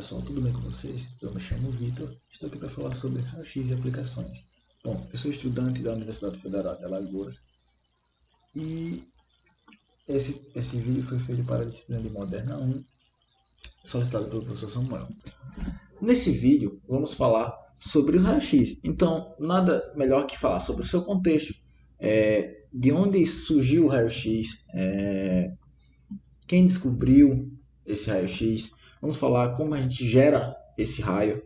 pessoal, tudo bem com vocês? Eu me chamo Vitor, estou aqui para falar sobre raio-x e aplicações. Bom, eu sou estudante da Universidade Federal de Alagoas e esse vídeo foi feito para a disciplina de Moderna 1, solicitado pelo professor Samuel. Nesse vídeo, vamos falar sobre o raio-x. Então, nada melhor que falar sobre o seu contexto, de onde surgiu o raio-x, quem descobriu esse raio-x. Vamos falar como a gente gera esse raio,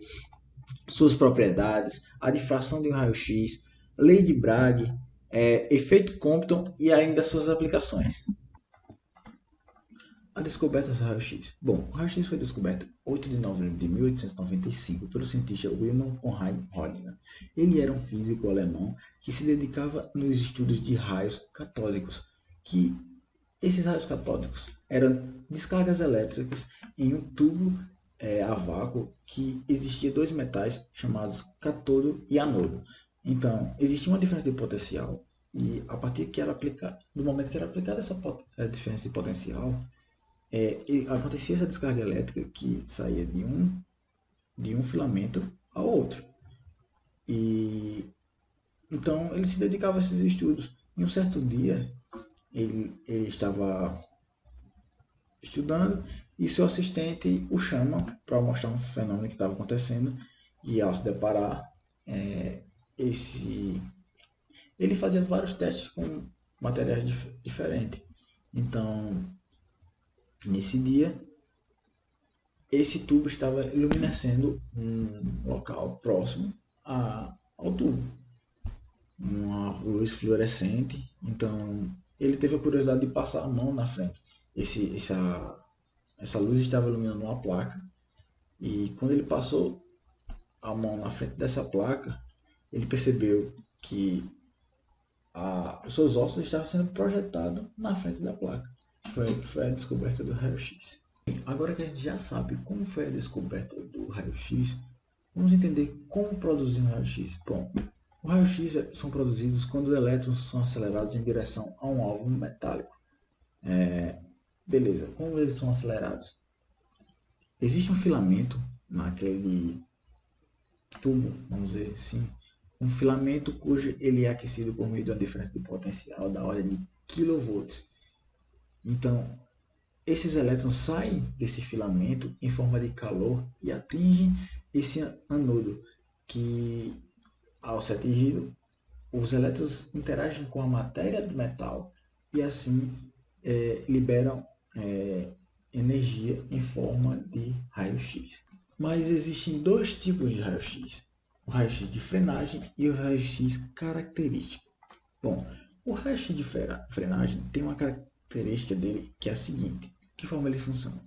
suas propriedades, a difração de um raio-x, lei de Bragg, efeito Compton e ainda suas aplicações. A descoberta do raio-x. Bom, o raio-x foi descoberto em 8 de novembro de 1895 pelo cientista Wilhelm Conrad Röntgen. Ele era um físico alemão que se dedicava nos estudos de raios catódicos, que esses raios catódicos eram descargas elétricas em um tubo a vácuo que existia dois metais chamados cátodo e anodo. Então, existia uma diferença de potencial e a partir que era aplicada, do momento que era aplicada essa diferença de potencial, acontecia essa descarga elétrica que saía de um filamento ao outro. E então ele se dedicava a esses estudos. Em um certo dia, ele estava estudando e seu assistente o chama para mostrar um fenômeno que estava acontecendo, e ao se deparar, ele fazia vários testes com materiais diferentes. Então, nesse dia, esse tubo estava iluminescendo um local próximo ao tubo, uma luz fluorescente. Então, ele teve a curiosidade de passar a mão na frente. Essa luz estava iluminando uma placa, e quando ele passou a mão na frente dessa placa, ele percebeu que os seus ossos estavam sendo projetados na frente da placa. Foi a descoberta do raio-x. Agora que a gente já sabe como foi a descoberta do raio-x, vamos entender como produzir um raio-x. Bom, o raio-x são produzidos quando os elétrons são acelerados em direção a um alvo metálico. Beleza, como eles são acelerados? Existe um filamento naquele tubo, vamos dizer assim, um filamento cujo ele é aquecido por meio de uma diferença de potencial da ordem de kV. Então, esses elétrons saem desse filamento em forma de calor e atingem esse anodo, que ao ser atingido, os elétrons interagem com a matéria do metal e assim liberam energia em forma de raio-x. Mas existem dois tipos de raio-x: o raio-x de frenagem e o raio-x característico. Bom, o raio-x de frenagem tem uma característica dele que é a seguinte: que forma ele funciona?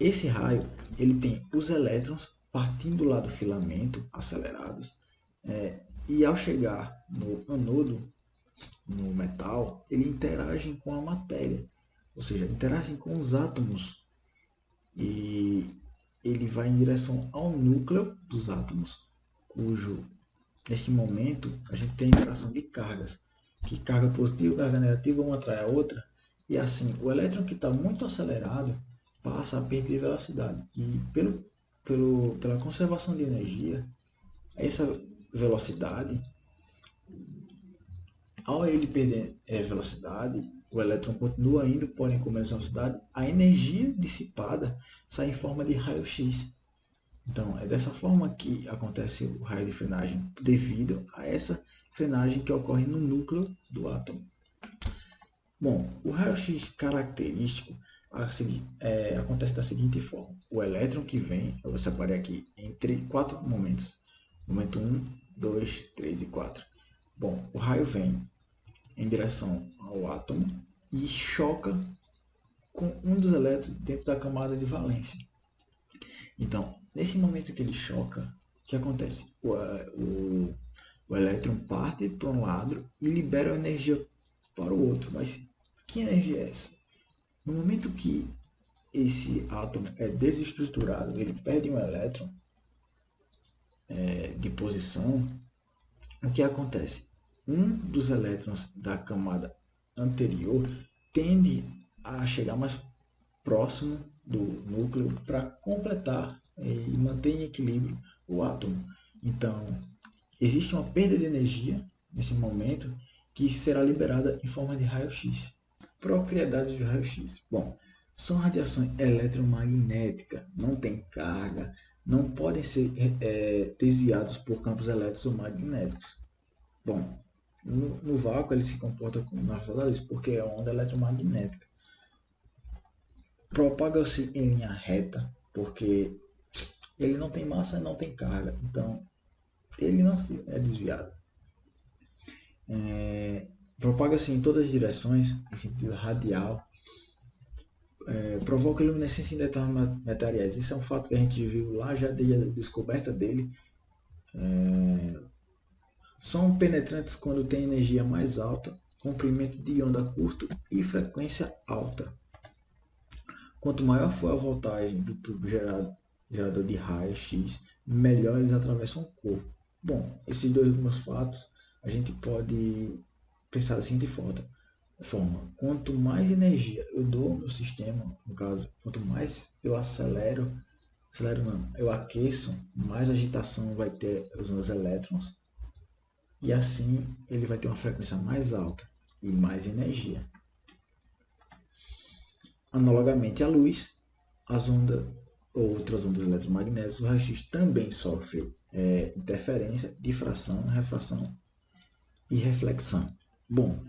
Esse raio ele tem os elétrons partindo lá do filamento acelerados, e ao chegar no anodo, no metal, ele interage com a matéria, ou seja, interagem com os átomos, e ele vai em direção ao núcleo dos átomos, cujo, neste momento, a gente tem a interação de cargas, que carga positiva e carga negativa uma atrai a outra, e assim, o elétron que está muito acelerado passa a perder velocidade, e pela conservação de energia, essa velocidade, ao ele perder velocidade, o elétron continua indo, porém com menos velocidade, a energia dissipada sai em forma de raio-x. Então, é dessa forma que acontece o raio de frenagem, devido a essa frenagem que ocorre no núcleo do átomo. Bom, o raio-x característico acontece da seguinte forma: o elétron que vem, eu vou separar aqui entre 4 momentos, momento 1, 2, 3 e 4. Bom, o raio vem em direção ao átomo e choca com um dos elétrons dentro da camada de valência. Então, nesse momento que ele choca, o que acontece? O elétron parte para um lado e libera energia para o outro. Mas que energia é essa? No momento que esse átomo é desestruturado, ele perde um elétron de posição, o que acontece? Um dos elétrons da camada anterior tende a chegar mais próximo do núcleo para completar e manter em equilíbrio o átomo. Então, existe uma perda de energia nesse momento que será liberada em forma de raio-x. Propriedades do raio-x. Bom, são radiações eletromagnéticas, não tem carga, não podem ser desviados por campos elétricos ou magnéticos. Bom, no vácuo ele se comporta como na da luz porque é onda eletromagnética. Propaga-se em linha reta porque ele não tem massa e não tem carga, então ele não é desviado. Propaga-se em todas as direções, em sentido radial. Provoca luminescência em determinados materiais. Isso é um fato que a gente viu lá já desde a descoberta dele. São penetrantes quando tem energia mais alta, comprimento de onda curto e frequência alta. Quanto maior for a voltagem do tubo gerador de raio-x, melhor eles atravessam o corpo. Bom, esses dois últimos fatos a gente pode pensar da seguinte forma: quanto mais energia eu dou ao meu sistema, no caso, quanto mais eu eu aqueço, mais agitação vai ter os meus elétrons, e assim ele vai ter uma frequência mais alta e mais energia. Analogamente à luz, as ondas ou outras ondas eletromagnéticas, o raio-x também sofre interferência, difração, refração e reflexão. Bom,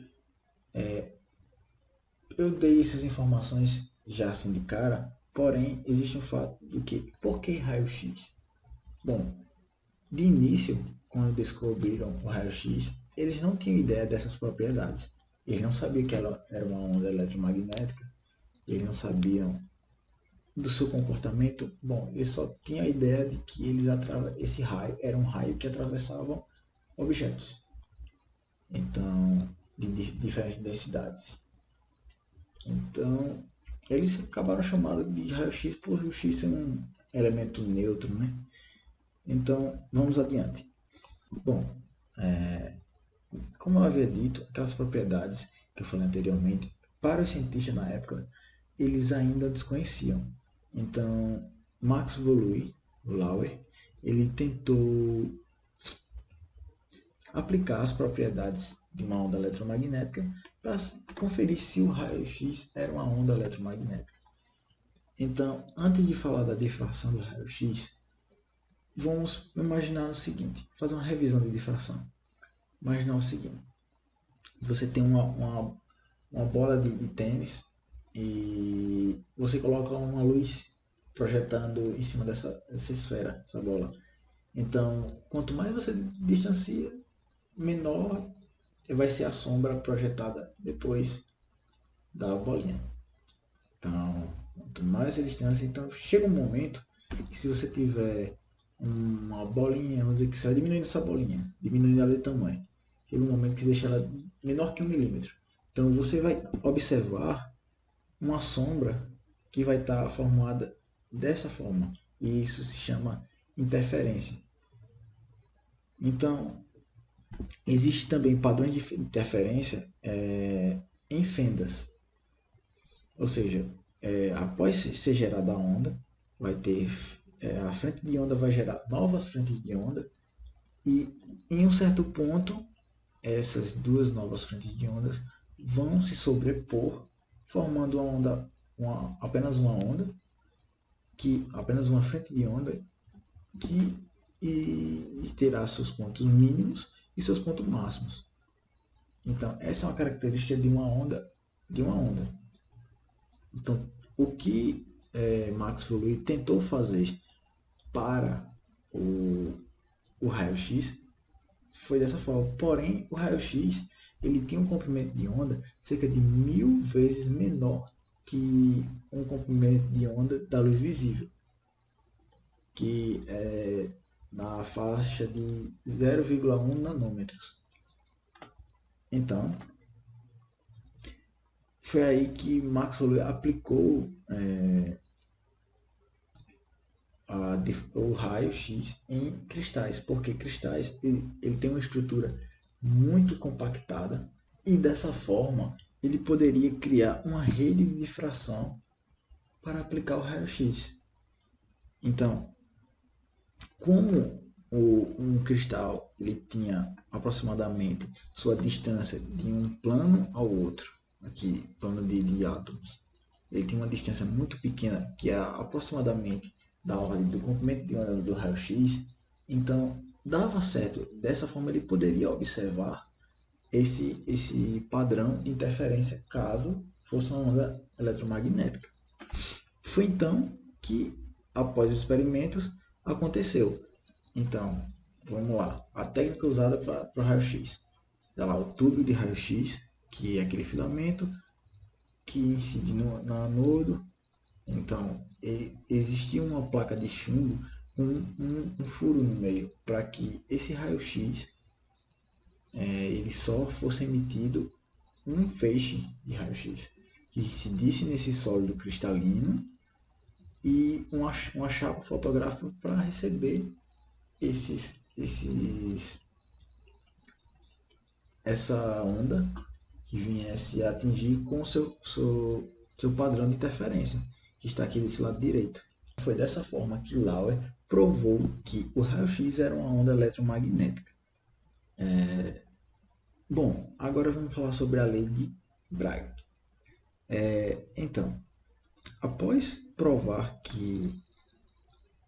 eu dei essas informações já assim de cara, porém existe um fato do que, por que raio-x? Bom, de início, quando descobriram o raio-x, eles não tinham ideia dessas propriedades. Eles não sabiam que ela era uma onda eletromagnética, eles não sabiam do seu comportamento. Bom, eles só tinham a ideia de que esse raio era um raio que atravessava objetos, então de diferentes densidades. Então, eles acabaram chamando de raio-x por o x ser um elemento neutro, né? Então, vamos adiante. Bom, como eu havia dito, aquelas propriedades que eu falei anteriormente, para os cientistas na época, eles ainda desconheciam. Então, Max Lauer, ele tentou aplicar as propriedades de uma onda eletromagnética para conferir se o raio-x era uma onda eletromagnética. Então, antes de falar da difração do raio-x, vamos imaginar o seguinte, fazer uma revisão de difração. Imaginar o seguinte: você tem uma bola de tênis e você coloca uma luz projetando em cima dessa esfera, essa bola. Então, quanto mais você distancia, menor vai ser a sombra projetada depois da bolinha. Então, quanto mais a distância, então chega um momento que se você tiver uma bolinha, vamos dizer que você vai diminuindo essa bolinha, diminuindo ela de tamanho, chega um momento que deixa ela menor que 1 milímetro. Então você vai observar uma sombra que vai estar formada dessa forma, e isso se chama interferência. Então, existem também padrões de interferência em fendas. Ou seja, após ser gerada a onda, vai ter a frente de onda vai gerar novas frentes de onda, e em um certo ponto essas duas novas frentes de ondas vão se sobrepor, formando apenas uma onda, apenas uma frente de onda que terá seus pontos mínimos e seus pontos máximos. Então, essa é uma característica de uma onda. Então, o que Maxwell Lewis tentou fazer para o raio-x foi dessa forma. Porém, o raio-x ele tem um comprimento de onda cerca de 1000 vezes menor que um comprimento de onda da luz visível, que é na faixa de 0,1 nanômetros. Então, foi aí que Maxwell aplicou o raio-x em cristais, porque cristais ele tem uma estrutura muito compactada e dessa forma ele poderia criar uma rede de difração para aplicar o raio-x. Então, como um cristal ele tinha aproximadamente sua distância de um plano ao outro, aqui plano de átomos, ele tinha uma distância muito pequena, que é aproximadamente da ordem do comprimento de onda do raio-x, então dava certo. Dessa forma ele poderia observar esse padrão de interferência caso fosse uma onda eletromagnética. Foi então que, após os experimentos, aconteceu. Então, vamos lá. A técnica usada para o raio-x. Está lá o tubo de raio-x, que é aquele filamento que incide no anodo. Então, existia uma placa de chumbo com um furo no meio, para que esse raio-x ele só fosse emitido um feixe de raio-x que incidisse nesse sólido cristalino e uma chapa fotográfica para receber essa onda que viesse a atingir com o seu padrão de interferência, que está aqui desse lado direito. Foi dessa forma que Lauer provou que o raio-x era uma onda eletromagnética. Bom, agora vamos falar sobre a lei de Bragg. Então, após provar que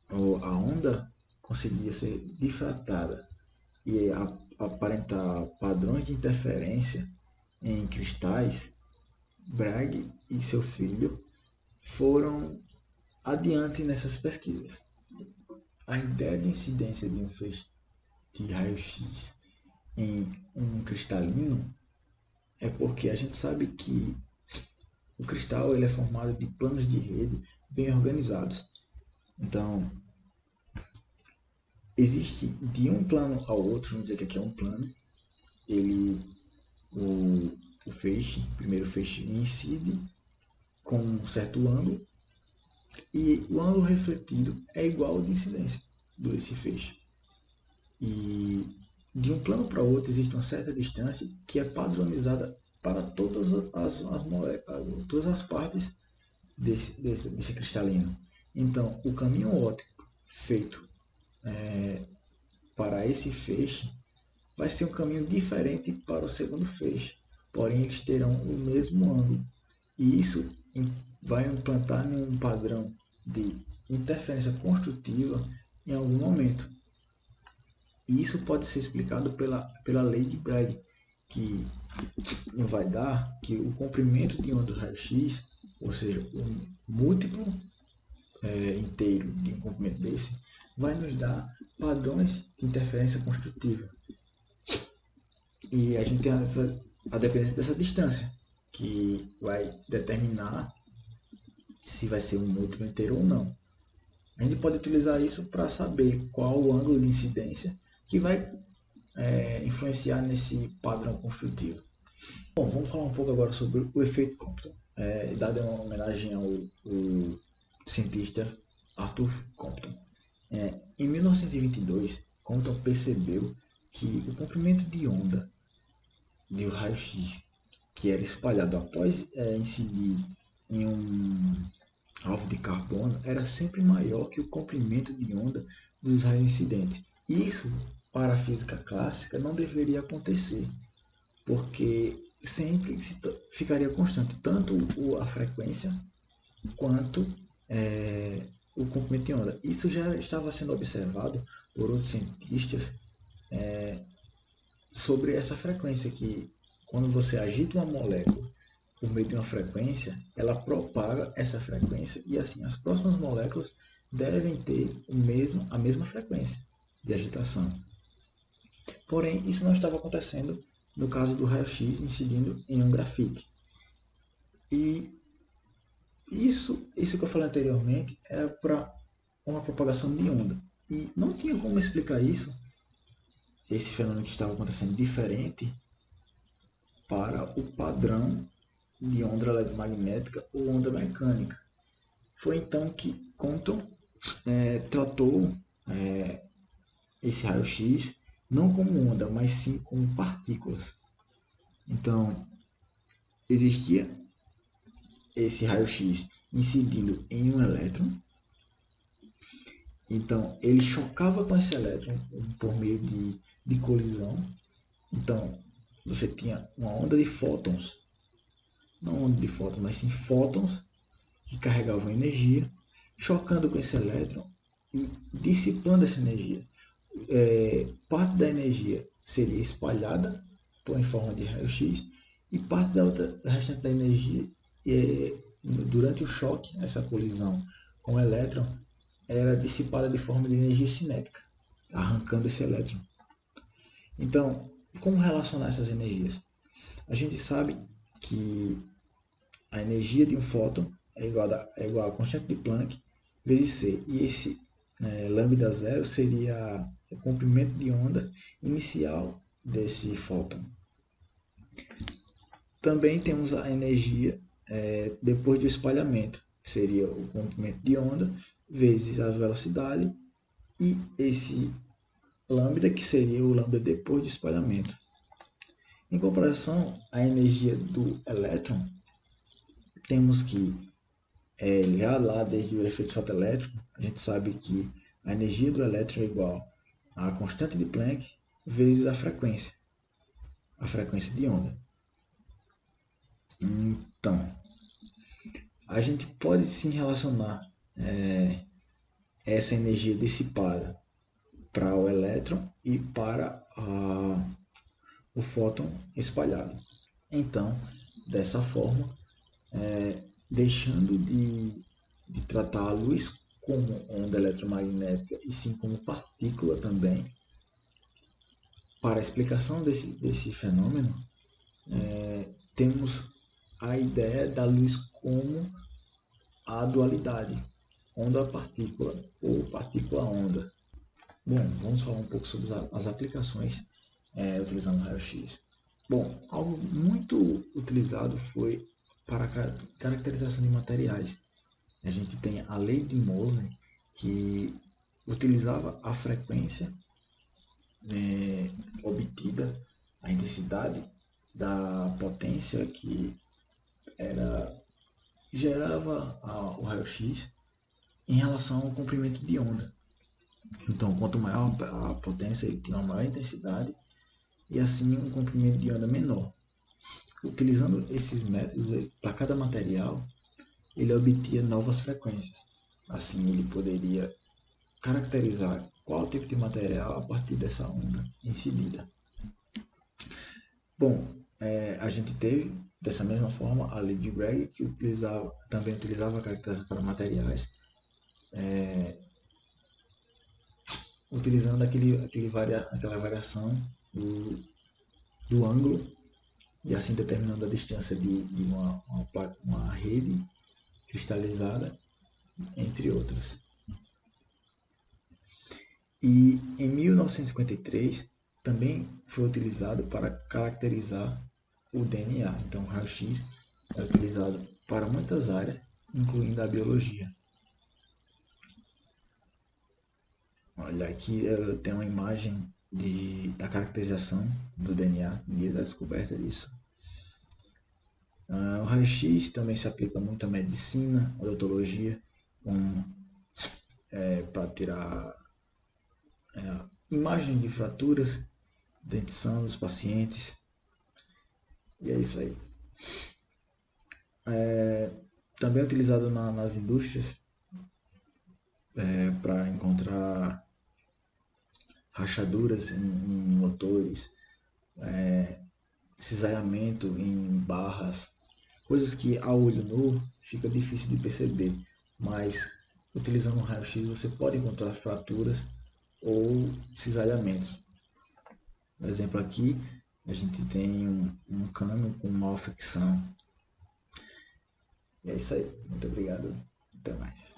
a onda conseguia ser difratada e aparentar padrões de interferência em cristais, Bragg e seu filho foram adiante nessas pesquisas. A ideia de incidência de um feixe de raio-x em um cristalino é porque a gente sabe que o cristal ele é formado de planos de rede bem organizados. Então, existe de um plano ao outro, vamos dizer que aqui é um plano, o feixe, o primeiro feixe incide com um certo ângulo e o ângulo refletido é igual ao de incidência desse feixe. E de um plano para outro existe uma certa distância que é padronizada para todas as moléculas, todas as partes desse cristalino. Então, o caminho óptico feito para esse feixe vai ser um caminho diferente para o segundo feixe, porém eles terão o mesmo ângulo. E isso vai implantar um padrão de interferência construtiva em algum momento. E isso pode ser explicado pela lei de Bragg, que vai dar que o comprimento de onda do raio-x, ou seja, um múltiplo inteiro de um comprimento desse, vai nos dar padrões de interferência construtiva. E a gente tem a dependência dessa distância, que vai determinar se vai ser um múltiplo inteiro ou não. A gente pode utilizar isso para saber qual o ângulo de incidência que vai influenciar nesse padrão construtivo. Bom, vamos falar um pouco agora sobre o efeito Compton, dado uma homenagem ao cientista Arthur Compton. Em 1922, Compton percebeu que o comprimento de onda de um raio-x que era espalhado após incidir em um alvo de carbono era sempre maior que o comprimento de onda dos raios incidentes. Isso, para a física clássica, não deveria acontecer, porque sempre ficaria constante tanto a frequência quanto o comprimento de onda. Isso já estava sendo observado por outros cientistas sobre essa frequência, que quando você agita uma molécula por meio de uma frequência, ela propaga essa frequência e assim as próximas moléculas devem ter a mesma frequência de agitação. Porém, isso não estava acontecendo no caso do raio-x incidindo em um grafite. E isso que eu falei anteriormente é para uma propagação de onda. E não tinha como explicar esse fenômeno que estava acontecendo diferente, para o padrão de onda eletromagnética ou onda mecânica. Foi então que Compton tratou esse raio-x não como onda, mas sim como partículas. Então, existia esse raio-x incidindo em um elétron. Então, ele chocava com esse elétron por meio de colisão. Então, você tinha uma onda de fótons, não onda de fótons, mas sim fótons que carregavam energia, chocando com esse elétron e dissipando essa energia. Parte da energia seria espalhada em forma de raio-x e parte da restante da energia, durante o choque, essa colisão com o elétron, era dissipada de forma de energia cinética, arrancando esse elétron. Então, como relacionar essas energias? A gente sabe que a energia de um fóton é igual a constante de Planck vezes C. E esse lambda zero seria o comprimento de onda inicial desse fóton. Também temos a energia depois do espalhamento, que seria o comprimento de onda vezes a velocidade, e esse lambda, que seria o lambda depois do espalhamento. Em comparação à energia do elétron, temos que, já lá desde o efeito fotoelétrico, a gente sabe que a energia do elétron é igual à constante de Planck vezes a frequência de onda. Então, a gente pode sim relacionar essa energia dissipada para o elétron e para o fóton espalhado. Então, dessa forma, deixando de tratar a luz como onda eletromagnética e sim como partícula também, para a explicação desse fenômeno, temos a ideia da luz como a dualidade onda-partícula ou partícula-onda. Bom, vamos falar um pouco sobre as aplicações utilizando raio-x. Bom, algo muito utilizado foi para a caracterização de materiais. A gente tem a lei de Mohs, que utilizava a frequência obtida, a intensidade da potência que gerava o raio-x em relação ao comprimento de onda. Então, quanto maior a potência, ele tinha uma maior intensidade e assim um comprimento de onda menor. Utilizando esses métodos, para cada material, ele obtinha novas frequências. Assim, ele poderia caracterizar qual tipo de material a partir dessa onda incidida. Bom, a gente teve, dessa mesma forma, a lei de Bragg, que também utilizava a caracterização para materiais, utilizando aquela variação do ângulo e assim determinando a distância de uma rede cristalizada, entre outras. E em 1953 também foi utilizado para caracterizar o DNA. Então, o raio-x é utilizado para muitas áreas, incluindo a biologia. Olha, aqui eu tenho uma imagem da caracterização do DNA, dia da descoberta disso. O raio-x também se aplica muito à medicina, à odontologia, para tirar imagens de fraturas, dentição dos pacientes. E é isso aí. Também é utilizado nas indústrias para encontrar rachaduras em motores, cisalhamento em barras, coisas que a olho nu fica difícil de perceber, mas utilizando o raio-x você pode encontrar fraturas ou cisalhamentos. Por exemplo, aqui a gente tem um cano com mal fricção. E é isso aí. Muito obrigado. Até mais.